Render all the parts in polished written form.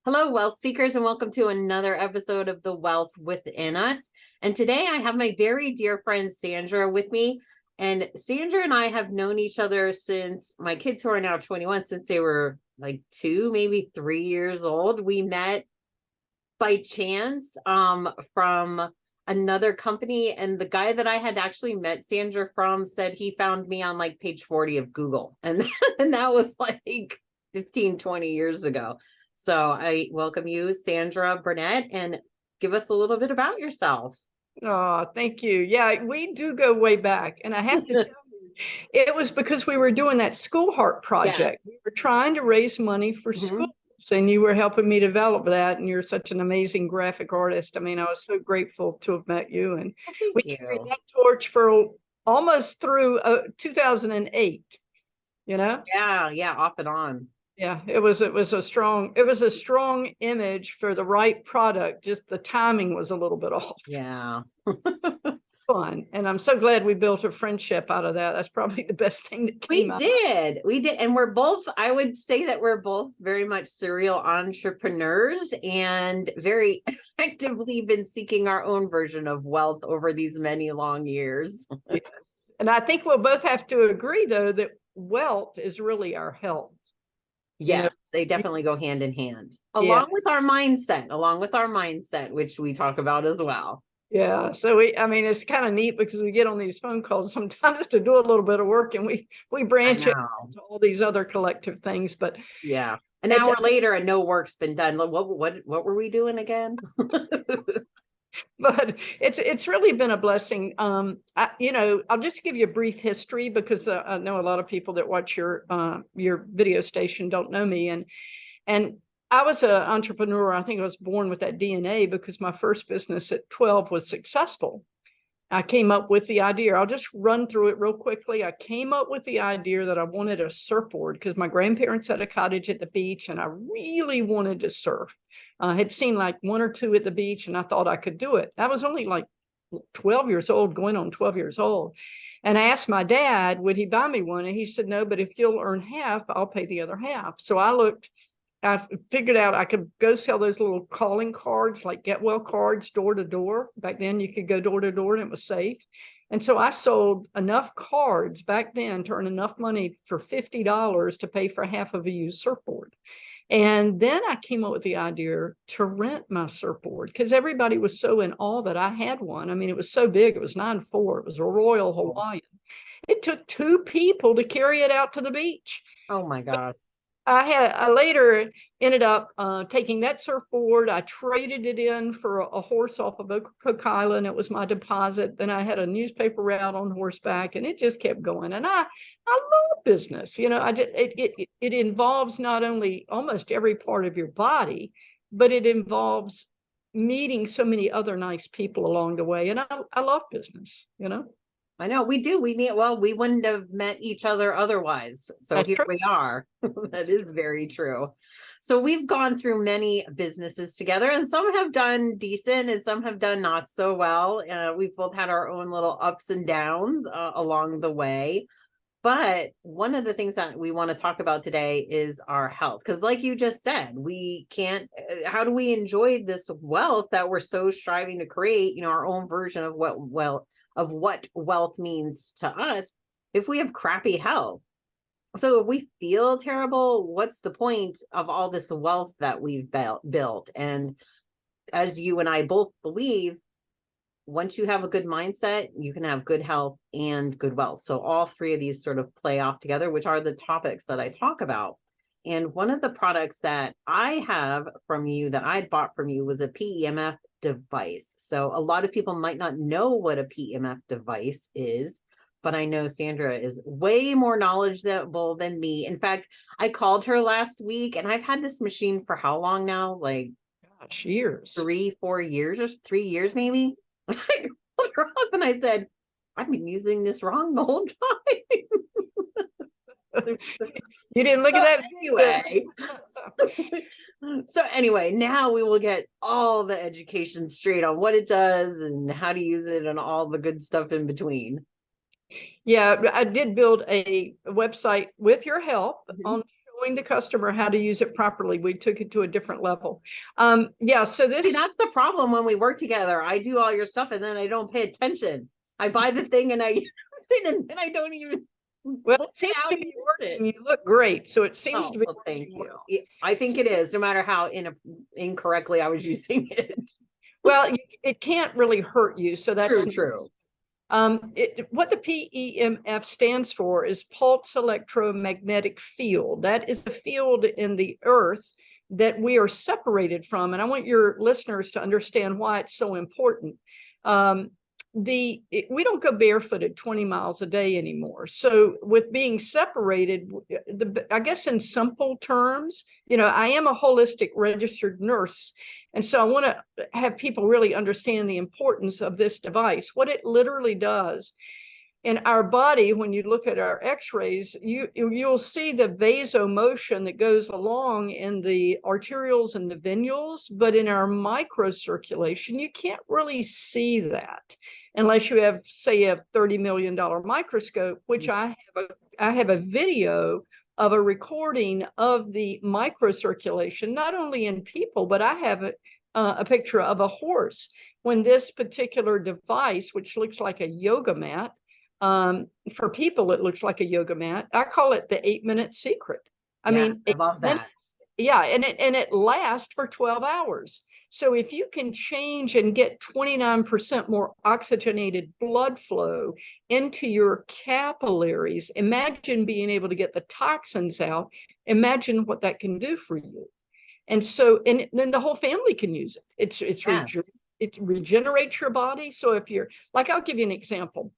Hello, wealth seekers, and welcome to another episode of The Wealth Within Us. And today I have my very dear friend Sandra with me. And Sandra and I have known each other since my kids, who are now 21, since they were like 2, maybe 3 years old. We met by chance from another company. And the guy that I had actually met Sandra from said he found me on like page 40 of Google. And that was like 15, 20 years ago. So I welcome you, Sandra Burnett, and give us a little bit about yourself. Oh, thank you. Yeah, we do go way back. And I have to tell you, it was because we were doing that School Heart project. Yes. We were trying to raise money for schools, and you were helping me develop that. And you're such an amazing graphic artist. I mean, I was so grateful to have met you. And Well, we thank carried you. that torch for almost through 2008, you know? Yeah, off and on. Yeah, it was a strong image for the right product. Just the timing was a little bit off. Yeah. Fun. And I'm so glad we built a friendship out of that. That's probably the best thing that came We out. did. We did. And we're both, I would say that we're both very much serial entrepreneurs and very actively been seeking our own version of wealth over these many long years. Yes. And I think we'll both have to agree, though, that wealth is really our health. Yes, they definitely go hand in hand, Yeah. along with our mindset, which we talk about as well. Yeah. So I mean, it's kind of neat because we get on these phone calls sometimes to do a little bit of work, and we I branch out know. to all these other collective things. But Yeah. An it's hour later and no work's been done. What were we doing again? but it's really been a blessing. I'll just give you a brief history because I know a lot of people that watch your video station don't know me, and I was an entrepreneur. I think I was born with that DNA because my first business at 12 was successful. I came up with the idea. I'll just run through it real quickly. I came up with the idea that I wanted a surfboard because my grandparents had a cottage at the beach and I really wanted to surf. I had seen like one or two at the beach and I thought I could do it. I was only like 12 years old, going on 12 years old. And I asked my dad, would he buy me one? And he said, no, but if you'll earn half, I'll pay the other half. So I figured out I could go sell those little calling cards, like get well cards, door to door. Back then you could go door to door and it was safe. And so I sold enough cards back then to earn enough money for $50 to pay for half of a used surfboard. And then I came up with the idea to rent my surfboard because everybody was so in awe that I had one. I mean, it was so big. It was 9'4". It was a Royal Hawaiian. It took 2 people to carry it out to the beach. Oh my God. I later ended up taking that surfboard. I traded it in for a horse off of Cook Island. It was my deposit. Then I had a newspaper route on horseback, and it just kept going. And I love business. You know, it involves not only almost every part of your body, but it involves meeting so many other nice people along the way. And I love business. You know. I know we do. We wouldn't have met each other otherwise. So That's here true. we are. That is very true. So we've gone through many businesses together, and some have done decent and some have done not so well. We've both had our own little ups and downs along the way. But one of the things that we want to talk about today is our health. Because like you just said, we can't, how do we enjoy this wealth that we're so striving to create, our own version of what wealth means to us if we have crappy health? So if we feel terrible, what's the point of all this wealth that we've built? And as you and I both believe, once you have a good mindset, you can have good health and good wealth. So all three of these sort of play off together, which are the topics that I talk about. And one of the products that I have from you that I bought from you was a PEMF device. So a lot of people might not know what a PEMF device is, but I know Sandra is way more knowledgeable than me. In fact, I called her last week and I've had this machine for how long now? Like Gosh, years. 3-4 years or 3 years maybe. I called her up and I said, I've been using this wrong the whole time. You didn't look at that anyway. So anyway, now we will get all the education straight on what it does and how to use it and all the good stuff in between. Yeah, I did build a website with your help on showing the customer how to use it properly. We took it to a different level. Yeah, so See, that's the problem when we work together. I do all your stuff and then I don't pay attention. I buy the thing and I use it and then I don't even well, look it seems how to to be use working. it. You look great, so it seems Oh, to be well, thank working you. well. I think it is, no matter how incorrectly I was using it. Well, it can't really hurt you, so that's True. what the PEMF stands for is pulse electromagnetic field. That is the field in the earth that we are separated from. And I want your listeners to understand why it's so important. We don't go barefooted 20 miles a day anymore. So with being separated, I guess in simple terms, I am a holistic registered nurse. And so I want to have people really understand the importance of this device. What it literally does in our body, when you look at our x-rays, you'll see the vasomotion that goes along in the arterioles and the venules, but in our microcirculation, you can't really see that unless you have, say, a $30 million microscope, which I have a video of a recording of the microcirculation, not only in people, but I have a picture of a horse when this particular device, which looks like a yoga mat, for people, it looks like a yoga mat. I call it the 8-minute secret. I mean, I love that. Yeah, and it lasts for 12 hours. So if you can change and get 29% more oxygenated blood flow into your capillaries, imagine being able to get the toxins out. Imagine what that can do for you. And so, and then the whole family can use it. It regenerates your body. So if you're like, I'll give you an example.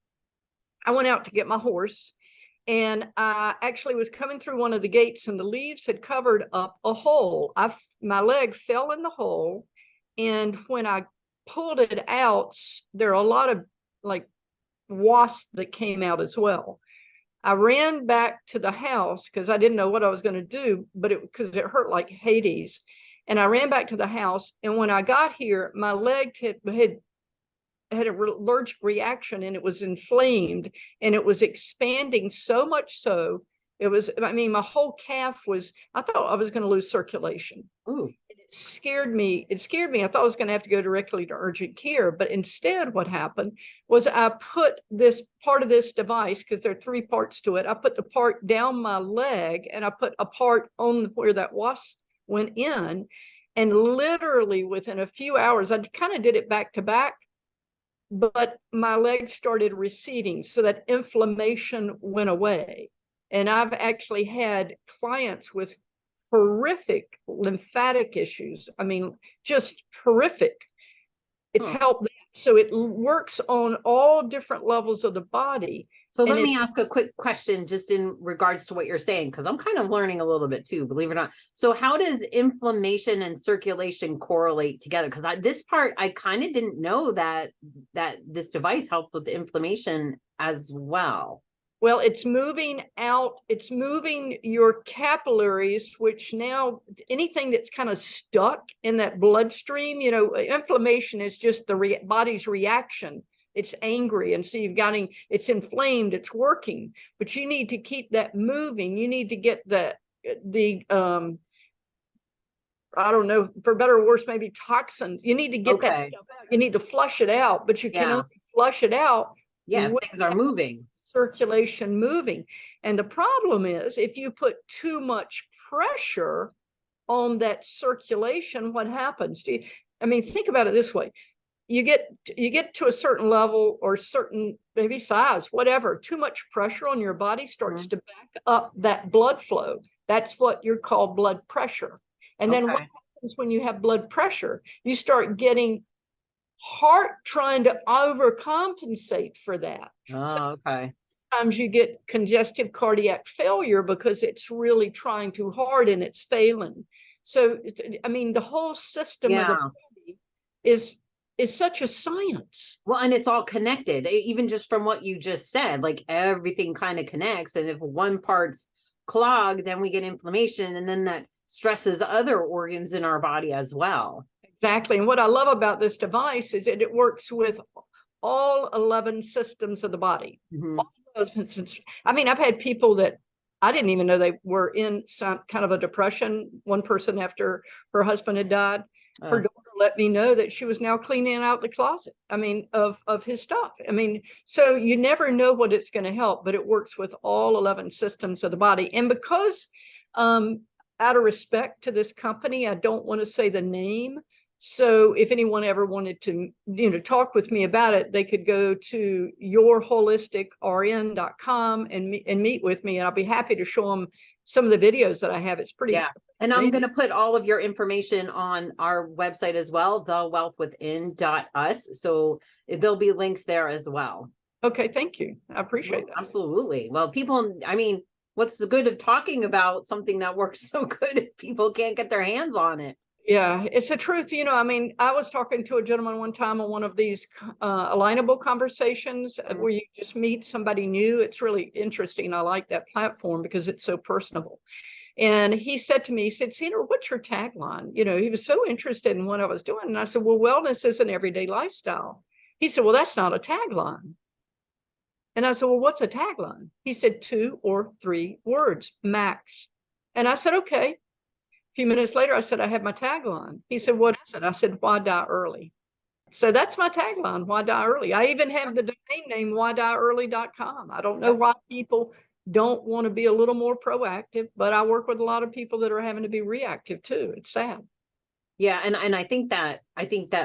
I went out to get my horse, and I actually was coming through one of the gates, and the leaves had covered up a hole. My leg fell in the hole, and when I pulled it out, there are a lot of like wasps that came out as well. I ran back to the house because I didn't know what I was going to do, but because it hurt like Hades. And I ran back to the house, and when I got here, my leg had an allergic reaction, and it was inflamed, and it was expanding so much so my whole calf I thought I was going to lose circulation. Ooh. It scared me. I thought I was going to have to go directly to urgent care, but instead what happened was I put this part of this device, because there are 3 parts to it. I put the part down my leg, and I put a part on where that wasp went in, and literally within a few hours, I kind of did it back to back, but my legs started receding, so that inflammation went away. And I've actually had clients with horrific lymphatic issues. I mean, just horrific. It's helped. So it works on all different levels of the body. So let me ask a quick question just in regards to what you're saying, because I'm kind of learning a little bit too, believe it or not. So how does inflammation and circulation correlate together? Because this part, I kind of didn't know that this device helped with the inflammation as well. Well, it's moving your capillaries, which now anything that's kind of stuck in that bloodstream, inflammation is just the body's reaction. It's angry, and so it's inflamed, it's working, but you need to keep that moving. You need to get the I don't know, for better or worse, maybe toxins. You need to get that stuff out. You need to flush it out, but you can only flush it out if things are moving. Circulation moving. And the problem is, if you put too much pressure on that circulation, what happens? Think about it this way. You get to a certain level or certain maybe size, whatever, too much pressure on your body starts to back up that blood flow. That's what you call blood pressure. And then what happens when you have blood pressure? You start getting heart trying to overcompensate for that. Sometimes you get congestive cardiac failure because it's really trying too hard and it's failing. So, the whole system of the body is such a science. Well, and it's all connected, even just from what you just said, like everything kind of connects. And if one part's clogged, then we get inflammation, and then that stresses other organs in our body as well. Exactly. And what I love about this device is that it works with all 11 systems of the body. I've had people that I didn't even know they were in some kind of a depression. One person, after her husband had died, her daughter let me know that she was now cleaning out the closet. I mean, of his stuff. I mean, so you never know what it's going to help, but it works with all 11 systems of the body. And because, out of respect to this company, I don't want to say the name. So if anyone ever wanted to, talk with me about it, they could go to yourholisticrin.com and meet with me, and I'll be happy to show them some of the videos that I have. It's pretty. Yeah. And I'm going to put all of your information on our website as well, thewealthwithin.us. So there'll be links there as well. Okay. Thank you. I appreciate that. Absolutely. Well, people, I mean, what's the good of talking about something that works so good if people can't get their hands on it? Yeah, it's the truth. I mean, I was talking to a gentleman one time on one of these alignable conversations where you just meet somebody new. It's really interesting. I like that platform because it's so personable. And he said to me, he said, Sandra, what's your tagline? He was so interested in what I was doing. And I said, well, wellness is an everyday lifestyle. He said, well, that's not a tagline. And I said, well, what's a tagline? He said 2 or 3 words, max. And I said, okay. A few minutes later, I said, I have my tagline. He said, what is it? I said, why die early? So that's my tagline, why die early? I even have the domain name, whydieearly.com. I don't know why people don't want to be a little more proactive, but I work with a lot of people that are having to be reactive too. It's sad. Yeah, and I think that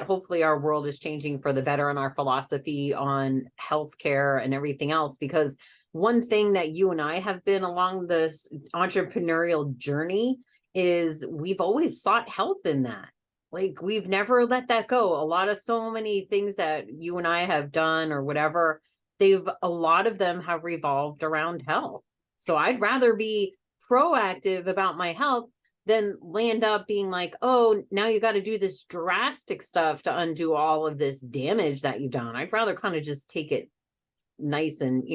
hopefully our world is changing for the better in our philosophy on healthcare and everything else, because one thing that you and I have been along this entrepreneurial journey is we've always sought help in that. Like, we've never let that go. So many things that you and I have done or whatever, a lot of them have revolved around health. So I'd rather be proactive about my health than land up being like, oh, now you got to do this drastic stuff to undo all of this damage that you've done. I'd rather kind of just take it nice and,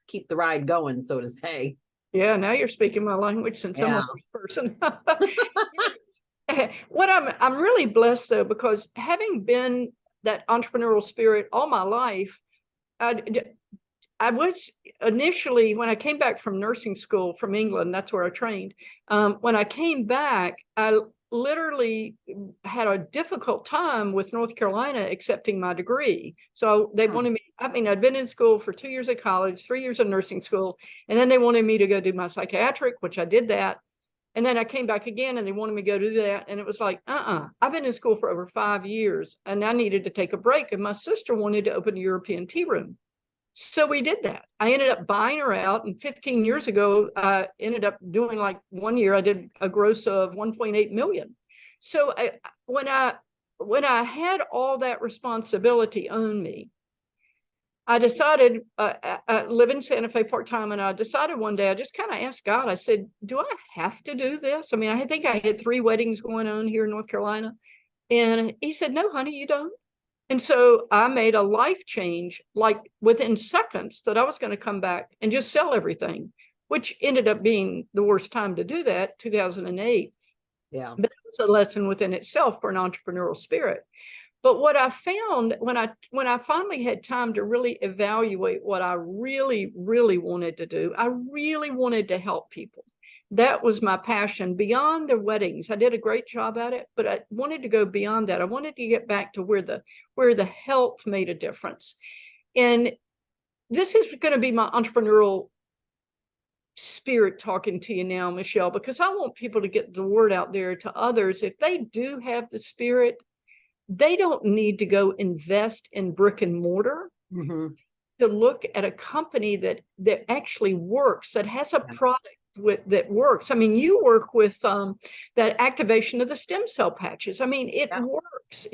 keep the ride going, so to say. Yeah, now you're speaking my language since I'm a first person. What I'm really blessed though, because having been that entrepreneurial spirit all my life, I was initially, when I came back from nursing school from England, that's where I trained. When I came back, I literally had a difficult time with North Carolina accepting my degree. So they wanted me, I'd been in school for 2 years of college, 3 years of nursing school, and then they wanted me to go do my psychiatric, which I did that. And then I came back again and they wanted me to go do that. And it was like, I've been in school for over 5 years and I needed to take a break. And my sister wanted to open a European tea room. So we did that. I ended up buying her out. And 15 years ago, I ended up doing, like, 1 year, I did a gross of 1.8 million. So when I had all that responsibility on me, I decided, I live in Santa Fe part-time, and I decided one day, I just kind of asked God, I said, do I have to do this? I mean, I think I had 3 weddings going on here in North Carolina. And he said, no, honey, you don't. And so I made a life change, like within seconds, that I was going to come back and just sell everything, which ended up being the worst time to do that, 2008. Yeah. But it was a lesson within itself for an entrepreneurial spirit. But what I found when I finally had time to really evaluate what I really, really wanted to do, I really wanted to help people. That was my passion beyond the weddings. I did a great job at it, but I wanted to go beyond that. I wanted to get back to where the health made a difference. And this is going to be my entrepreneurial spirit talking to you now, Michelle, because I want people to get the word out there to others. If they do have the spirit, they don't need to go invest in brick and mortar to look at a company that actually works, that has a product that works. I mean, you work with that activation of the stem cell patches. I mean, it works.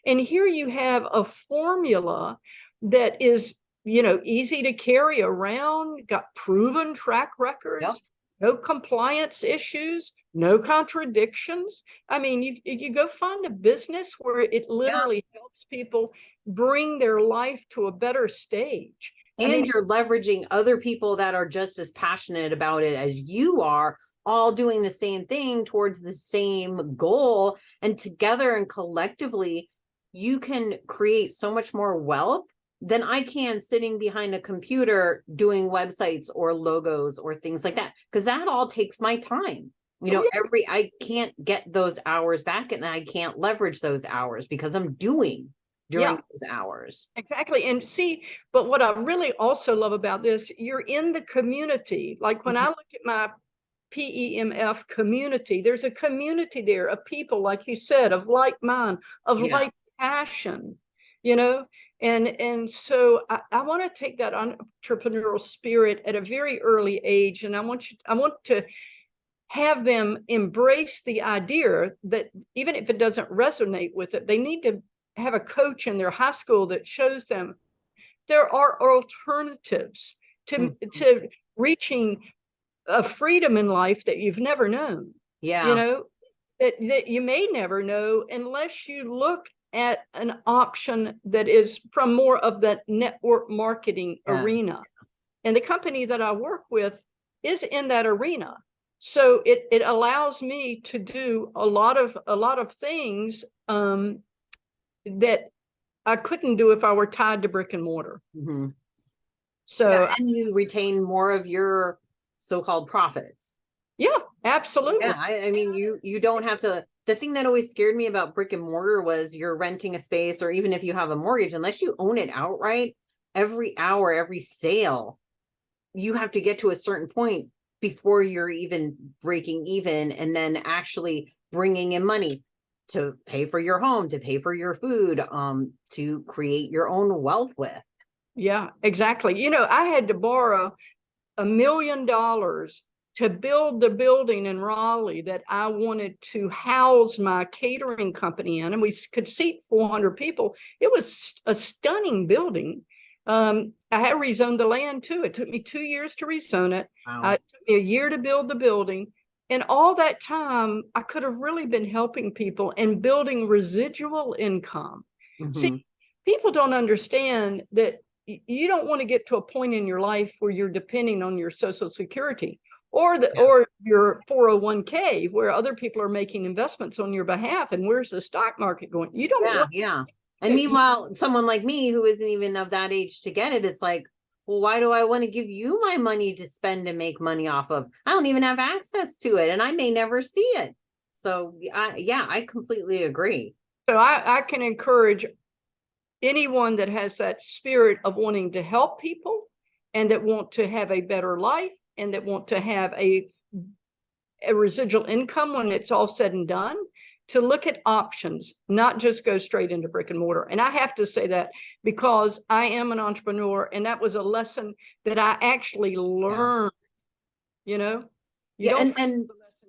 And here you have a formula that is, easy to carry around, got proven track records, no compliance issues, no contradictions. I mean, you go find a business where it literally helps people bring their life to a better stage. And you're leveraging other people that are just as passionate about it as you are, all doing the same thing towards the same goal. And together and collectively, you can create so much more wealth than I can sitting behind a computer doing websites or logos or things like that. Because that all takes my time. You know, I can't get those hours back, and I can't leverage those hours because I'm doing during those hours. Exactly. And see, but what I really also love about this, you're in the community. Like when I look at my PEMF community, there's a community there of people, like you said, of like mind, of like passion, you know. And so I want to take that entrepreneurial spirit at a very early age, and I want to have them embrace the idea that even if it doesn't resonate with it, they need to have a coach in their high school that shows them there are alternatives to reaching a freedom in life that you've never known. Yeah. You know, that you may never know unless you look at an option that is from more of the network marketing arena. And the company that I work with is in that arena. So it allows me to do a lot of things that I couldn't do if I were tied to brick and mortar. So and you retain more of your so-called profits. Yeah, absolutely. Yeah, I mean, you don't have to. The thing that always scared me about brick and mortar was you're renting a space, or even if you have a mortgage, unless you own it outright, every hour, every sale, you have to get to a certain point before you're even breaking even, and then actually bringing in money to pay for your home, to pay for your food, to create your own wealth with. Yeah, exactly. You know, I had to borrow $1 million to build the building in Raleigh that I wanted to house my catering company in, and we could seat 400 people. It was a stunning building. I had rezoned the land too. It took me 2 years to rezone it. It took me a year to build the building. And all that time, I could have really been helping people and building residual income. See, people don't understand that you don't want to get to a point in your life where you're depending on your Social Security or your 401k, where other people are making investments on your behalf. And where's the stock market going? You don't. And meanwhile, someone like me who isn't even of that age to get it, it's like, well, why do I want to give you my money to spend and make money off of? I don't even have access to it, and I may never see it. So I completely agree. So I can encourage anyone that has that spirit of wanting to help people and that want to have a better life and that want to have a residual income when it's all said and done, to look at options, not just go straight into brick and mortar. And I have to say that because I am an entrepreneur, and that was a lesson that I actually learned, you know.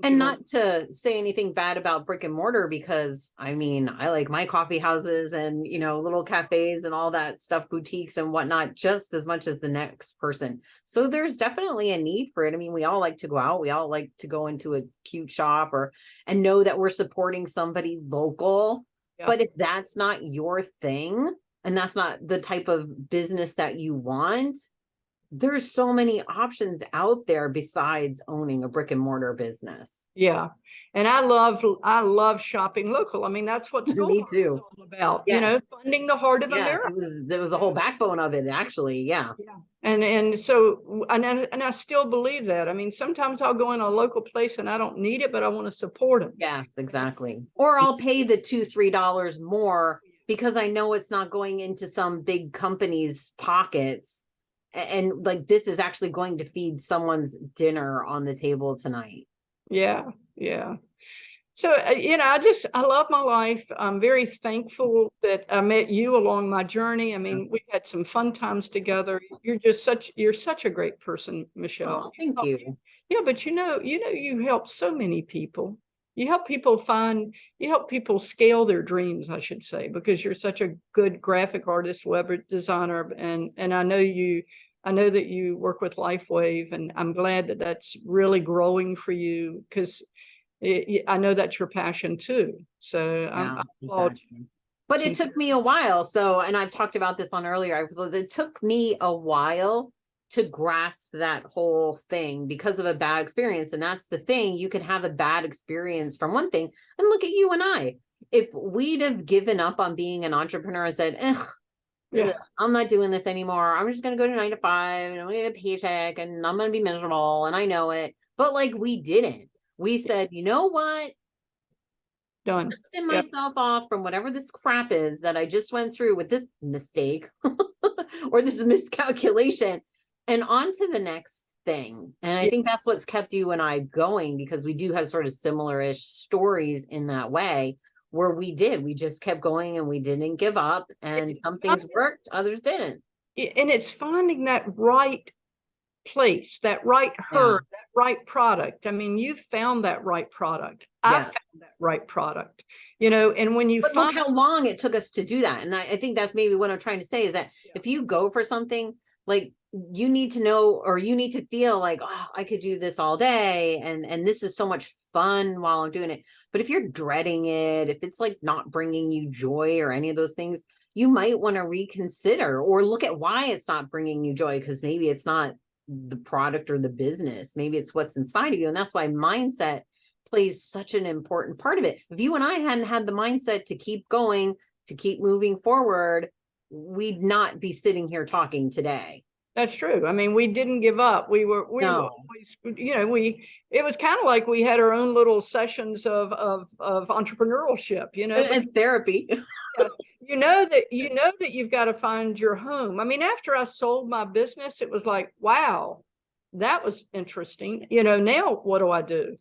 And not to say anything bad about brick and mortar, because I mean, I like my coffee houses and, you know, little cafes and all that stuff, boutiques and whatnot, just as much as the next person. So there's definitely a need for it. I mean, we all like to go out. We all like to go into a cute shop and know that we're supporting somebody local. But if that's not your thing, and that's not the type of business that you want, there's so many options out there besides owning a brick and mortar business. Yeah. And I love shopping local. I mean, that's what school is all about, you know, funding the heart of America. There was a whole backbone of it, actually. Yeah. And so, and I still believe that. I mean, sometimes I'll go in a local place and I don't need it, but I want to support them. Yes, exactly. Or I'll pay the $2-3 more because I know it's not going into some big company's pockets. And like, this is actually going to feed someone's dinner on the table tonight. Yeah. So, you know, I love my life. I'm very thankful that I met you along my journey. I mean, we had some fun times together. You're such a great person, Michelle. Oh, thank you. Yeah, but you help so many people. You help people scale their dreams, I should say, because you're such a good graphic artist, web designer, and I know that you work with LifeWave, and I'm glad that that's really growing for you, because I know that's your passion too. So I applaud you. But it took me a while. So, and I've talked about this on earlier episodes, it took me a while to grasp that whole thing because of a bad experience. And that's the thing. You can have a bad experience from one thing, and look at you and I. If we'd have given up on being an entrepreneur and said, Yeah. I'm not doing this anymore. I'm just going to go to 9 to 5 and I'm going to get a paycheck and I'm going to be miserable. And I know it. But like we didn't. We said, you know what? Done. Dusting Yep. myself off from whatever this crap is that I just went through with this mistake or this miscalculation and on to the next thing. And I think that's what's kept you and I going, because we do have sort of similar-ish stories in that way, where we just kept going and we didn't give up, and some things worked, others didn't. And it's finding that right place, that right herd, that right product. I mean, you found that right product. I found that right product, you know, and when you look how long it took us to do that. And I think that's maybe what I'm trying to say is that if you go for something, like you need to know, or you need to feel like, oh, I could do this all day. And this is so much fun while I'm doing it. But if you're dreading it, if it's like not bringing you joy or any of those things, you might want to reconsider or look at why it's not bringing you joy, because maybe it's not the product or the business. Maybe it's what's inside of you. And that's why mindset plays such an important part of it. If you and I hadn't had the mindset to keep going, to keep moving forward, we'd not be sitting here talking today. That's true. I mean, we didn't give up. We were always, you know, it was kind of like we had our own little sessions of entrepreneurship, you know, and therapy. you know that you've got to find your home. I mean, after I sold my business, it was like, wow, that was interesting. You know, now what do I do?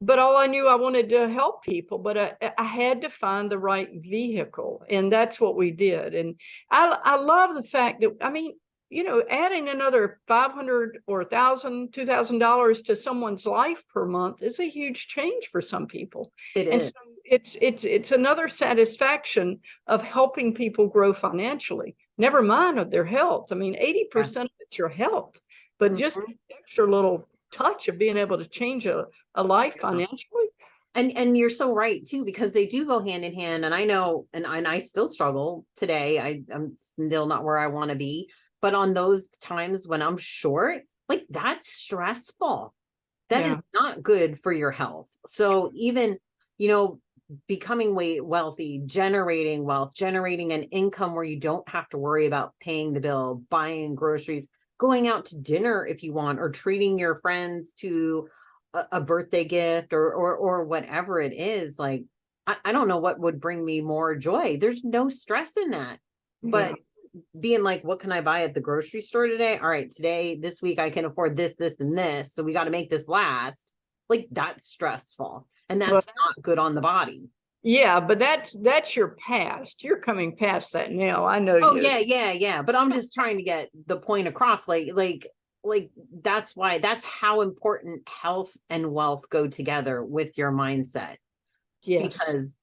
But all I knew, I wanted to help people, but I had to find the right vehicle, and that's what we did. And I love the fact that, I mean, you know, adding another $500 or $1,000, $2,000 to someone's life per month is a huge change for some people. It and is. So it's another satisfaction of helping people grow financially, never mind of their health. I mean, 80% of it's your health, but just the extra little touch of being able to change a life financially. And you're so right too, because they do go hand in hand. And I know, and I still struggle today. I'm still not where I want to be, but on those times when I'm short, like that's stressful. That is not good for your health. So even, you know, becoming wealthy, generating wealth, generating an income where you don't have to worry about paying the bill, buying groceries, going out to dinner if you want, or treating your friends to a birthday gift or whatever it is. Like, I don't know what would bring me more joy. There's no stress in that. But being like, what can I buy at the grocery store today? All right, this week I can afford this, this, and this. So we got to make this last. Like, that's stressful. And that's not good on the body. Yeah, but that's your past. You're coming past that now. I know. Oh, yeah. But I'm just trying to get the point across. Like that's how important health and wealth go together with your mindset. Yes. Because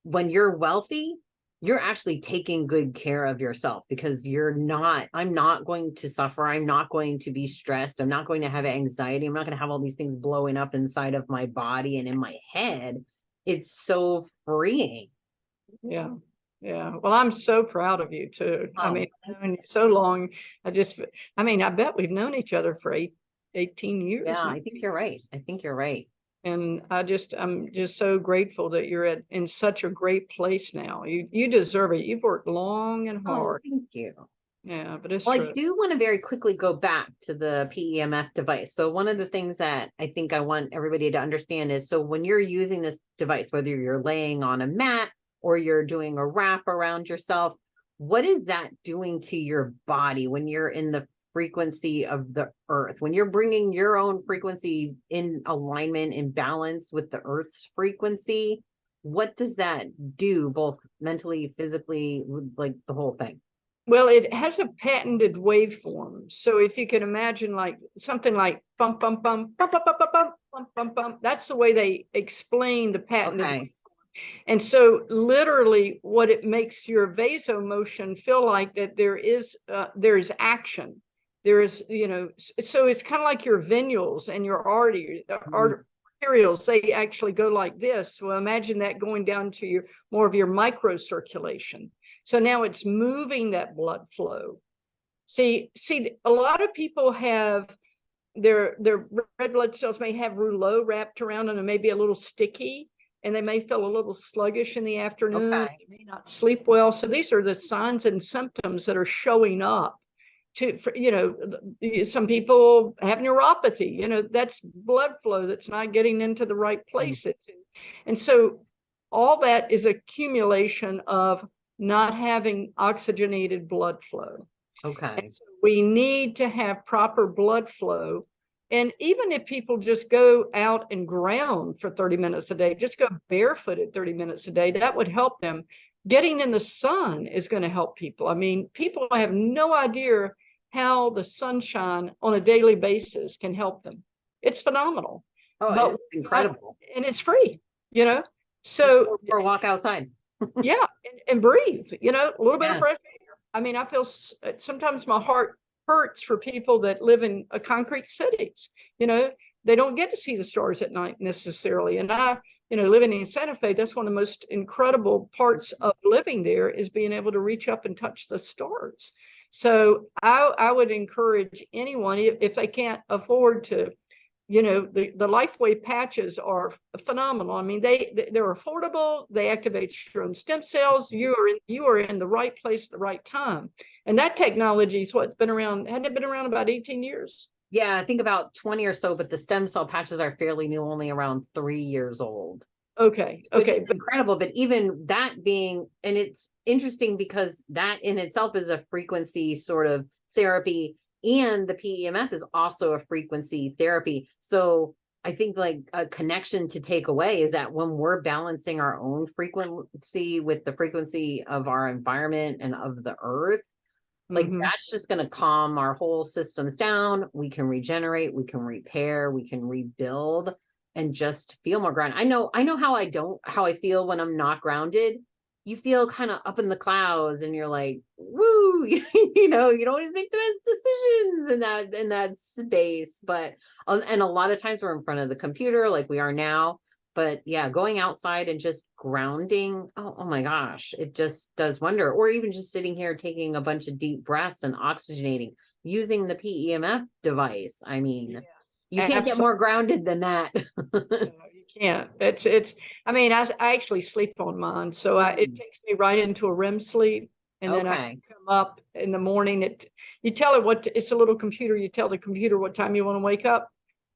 when you're wealthy, you're actually taking good care of yourself, because I'm not going to suffer. I'm not going to be stressed. I'm not going to have anxiety. I'm not going to have all these things blowing up inside of my body and in my head. It's so freeing. Yeah. Well, I'm so proud of you too. I mean, I've known you so long. I bet we've known each other for 18 years. Yeah, I think you're right. And I'm just so grateful that you're in such a great place now. You deserve it. You've worked long and hard. Oh, thank you. Yeah, but it's well, true. I do want to very quickly go back to the PEMF device. So one of the things that I think I want everybody to understand is, so when you're using this device, whether you're laying on a mat or you're doing a wrap around yourself, what is that doing to your body when you're in the frequency of the earth, when you're bringing your own frequency in alignment, in balance with the earth's frequency? What does that do, both mentally, physically, like the whole thing? Well, it has a patented waveform. So if you can imagine like something like bump, bump, bump, bump, bump, bump, bump, bump, bump, bump, bump. That's the way they explain the patented waveform. And so literally what it makes your vasomotion feel like that there is action. There is, you know, so it's kind of like your venules and your arterials, they actually go like this. Well, imagine that going down to more of your microcirculation. So now it's moving that blood flow. See, a lot of people have their red blood cells may have rouleau wrapped around them and maybe a little sticky. and they may feel a little sluggish in the afternoon. Okay. They may not sleep well. So these are the signs and symptoms that are showing up. Some people have neuropathy, that's blood flow that's not getting into the right places. And so all that is accumulation of not having oxygenated blood flow. Okay. And so we need to have proper blood flow. And even if people just go out and ground for 30 minutes a day, just go barefooted 30 minutes a day, that would help them. Getting in the sun is going to help people. I mean, people have no idea how the sunshine on a daily basis can help them. It's phenomenal. Oh, But it's incredible. and it's free. So or walk outside. yeah, and breathe, a little bit of Yeah. fresh air. I mean, I feel sometimes my heart hurts for people that live in concrete cities. They don't get to see the stars at night necessarily. And living in Santa Fe, that's one of the most incredible parts of living there, is being able to reach up and touch the stars. So I would encourage anyone, if they can't afford to, the LifeWave patches are phenomenal. I mean, they're affordable. They activate your own stem cells. You are in the right place at the right time. And that technology is what's been around. Hadn't it been around about 18 years? Yeah, I think about 20 or so, but the stem cell patches are fairly new, only around 3 years old. Okay. Which is incredible. But even that being, and it's interesting because that in itself is a frequency sort of therapy, and the PEMF is also a frequency therapy. So I think like a connection to take away is that when we're balancing our own frequency with the frequency of our environment and of the earth, like that's just going to calm our whole systems down. We can regenerate, we can repair, we can rebuild, and just feel more grounded. I know how I feel when I'm not grounded. You feel kind of up in the clouds and you're like, woo, you don't even make the best decisions in that space. But, and a lot of times we're in front of the computer like we are now. But yeah, going outside and just grounding, oh my gosh, it just does wonder. Or even just sitting here taking a bunch of deep breaths and oxygenating, using the PEMF device. I mean, you can't get more grounded than that. No, you can't. I mean, I actually sleep on mine. So it takes me right into a REM sleep. And then I come up in the morning. You tell it it's a little computer. You tell the computer what time you want to wake up.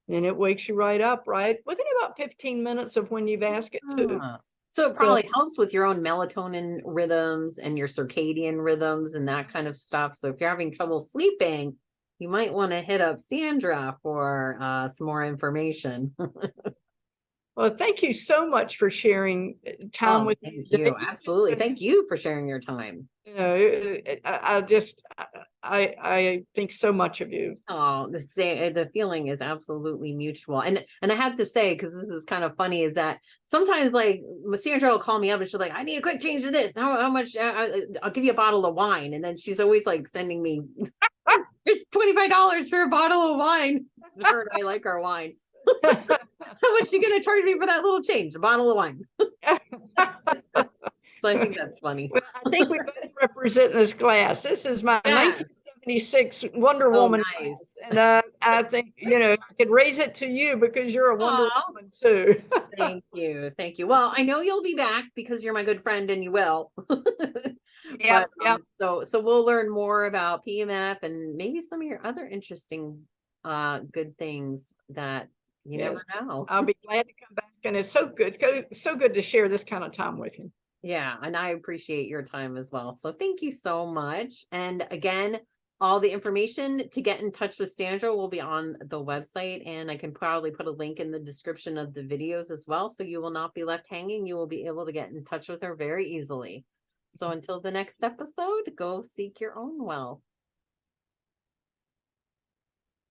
And it wakes you right up, right? Within about 15 minutes of when you've asked it to. So it probably helps with your own melatonin rhythms and your circadian rhythms and that kind of stuff. So if you're having trouble sleeping, you might want to hit up Sandra for some more information. Well, thank you so much for sharing time with me. Thank you. Absolutely. Thank you for sharing your time. I think so much of you. Oh, the feeling is absolutely mutual. And I have to say, because this is kind of funny, is that sometimes like Sandra will call me up and she's like, I need a quick change to this. How much? I'll give you a bottle of wine. And then she's always like sending me, there's $25 for a bottle of wine. Her and I like our wine. How much you gonna charge me for that little change? A bottle of wine. So I think that's funny. Well, I think we both represent this class. This is my 1976 Wonder Woman class. And I think, I could raise it to you because you're a Wonder Woman too. Thank you. Thank you. Well, I know you'll be back because you're my good friend and you will. Yeah. So we'll learn more about PEMF and maybe some of your other interesting good things that you never know. I'll be glad to come back, and it's so good. It's so good to share this kind of time with you. Yeah, and I appreciate your time as well. So thank you so much. And again, all the information to get in touch with Sandra will be on the website, and I can probably put a link in the description of the videos as well. So you will not be left hanging. You will be able to get in touch with her very easily. So until the next episode, go seek your own wealth.